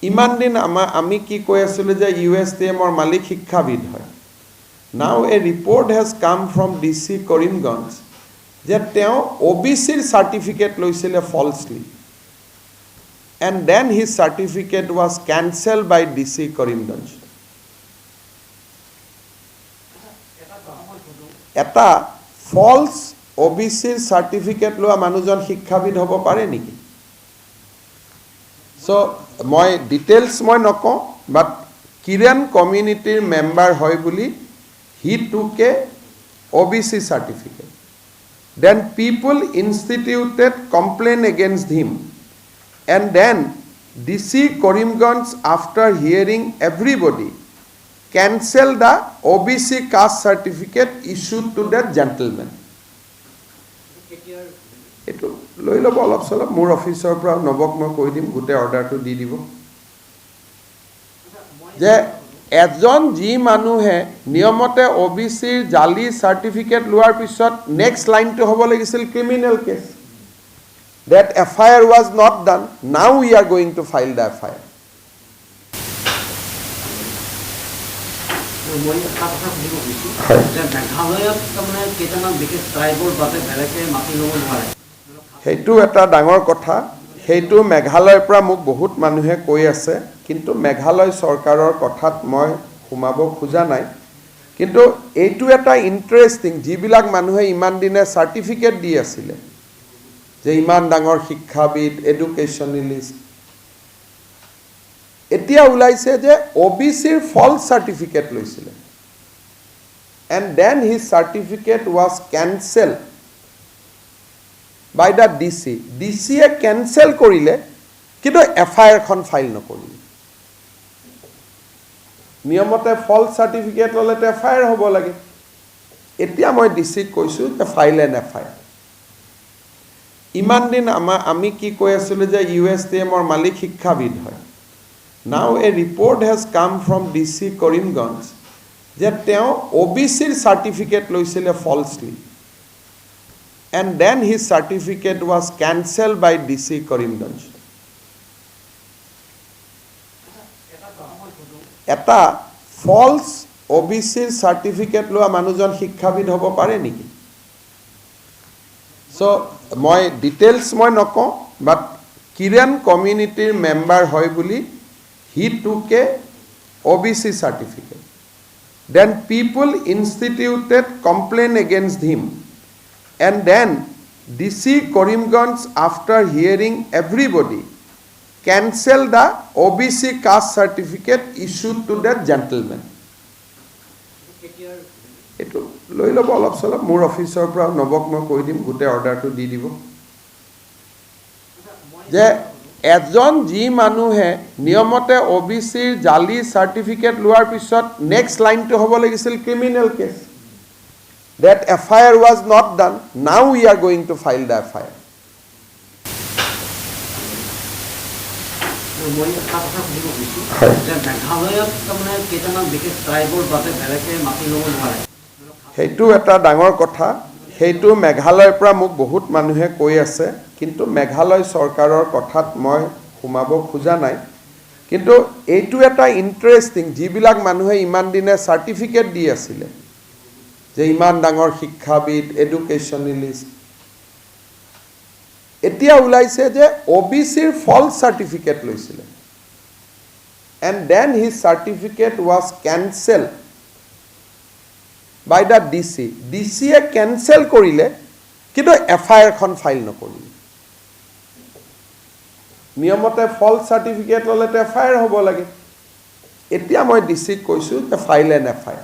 ইমান দিন আমি কি কৈ আছিলোঁ যে USTMৰ মালিক শিক্ষাবিদ হয়। Now a report has come from DC Karimganj যে তেওঁ OBCৰ চাৰ্টিফিকেট লৈছিলে falsely and then his certificate was cancel by DC Karimganj. এটা ফলছ OBCৰ চাৰ্টিফিকেট লোৱা মানুহজন শিক্ষাবিদ হ'ব পাৰে নেকি? So, মই ডিটেইলছ মই নকওঁ, বাট কিৰেন কমিউনিটিৰ মেম্বাৰ হয় বুলি হি টুক এ OBC certificate. Then people instituted complaint against him. And then DC Karimganj, after hearing everybody, cancelled the OBC caste certificate issued to that gentleman. It লৈ ল'ব অলপ চলপ মোৰ অফিচৰ পৰা নবক মই কৈ দিম গোটেই অৰ্ডাৰটো দি দিব যে এজন যি মানুহে নিয়মতে OBCৰ জালি চাৰ্টিফিকেট লোৱাৰ পিছত নেক্সট লাইনটো হ'ব লাগিছিল criminal case that FIR was not done. Now we are going to file the FIR. সেইটো এটা ডাঙৰ কথা সেইটো মেঘালয়ৰ পৰা মোক বহুত মানুহে কৈ আছে কিন্তু মেঘালয় চৰকাৰৰ কথাত মই সোমাব খোজা নাই কিন্তু এইটো এটা ইন্টাৰেষ্টিং যিবিলাক মানুহে ইমান দিনে চাৰ্টিফিকেট দি আছিল যে ইমান ডাঙৰ শিক্ষাবিদ এডুকেশনালিষ্ট এতিয়া ওলাইছে যে OBCৰ ফলছ চাৰ্টিফিকেট লৈছিল and then his certificate was cancelled by the DC. DC A cancel কৰিলে কিন্তু FIR খন ফাইল নকৰিলে নিয়মতে ফলছ চাৰ্টিফিকেট ললে FIR হ'ব লাগে এতিয়া মই DC কৈছো যে ফাইল এন FIR ইমান দিন আমি কি কৈ আছিলোঁ যে USTMৰ মালিক শিক্ষাবিদ হয় now a report has come from DC Karimganj যে তেওঁ OBCৰ চাৰ্টিফিকেট লৈছিলে falsely and then his certificate was cancel by DC Karimganj এটা ফলছ OBCৰ চাৰ্টিফিকেট লোৱা মানুহজন শিক্ষাবিদ হ'ব পাৰে নেকি So, মই ডিটেইলছ মই নকওঁ বাট কিৰেন কমিউনিটিৰ মেম্বাৰ হয় বুলি হি টুক এ OBC certificate. Then people instituted complaint against him. And then DC Karimganj, after hearing everybody, cancelled the OBC caste certificate issued to that gentleman. Itu লৈ ল'ব অলপ চলপ মোৰ অফিচৰ পৰা নবক মই কৈ দিম গোটেই অৰ্ডাৰটো দি দিব যে এজন যি মানুহে নিয়মতে OBCৰ জালি চাৰ্টিফিকেট লোৱাৰ পিছত নেক্সট লাইনটো হ'ব লাগিছিল criminal case that FIR was not done. Now we are going to file the FIR. সেইটো এটা ডাঙৰ কথা সেইটো মেঘালয়ৰ পৰা মোক বহুত মানুহে কৈ আছে কিন্তু মেঘালয় চৰকাৰৰ কথাত মই সোমাব খোজা নাই কিন্তু এইটো এটা ইন্টাৰেষ্টিং যিবিলাক মানুহে ইমান দিনে চাৰ্টিফিকেট দি আছিল যে ইমান ডাঙৰ শিক্ষাবিদ এডুকেশনালিষ্ট এতিয়া ওলাইছে যে OBCৰ ফলছ চাৰ্টিফিকেট লৈছিল and then his certificate was cancelled by the DC. DC A cancel কৰিলে কিন্তু FIR খন ফাইল নকৰিলে নিয়মতে ফলছ চাৰ্টিফিকেট ললে FIR হ'ব লাগে এতিয়া মই DC কৈছো যে ফাইল এন FIR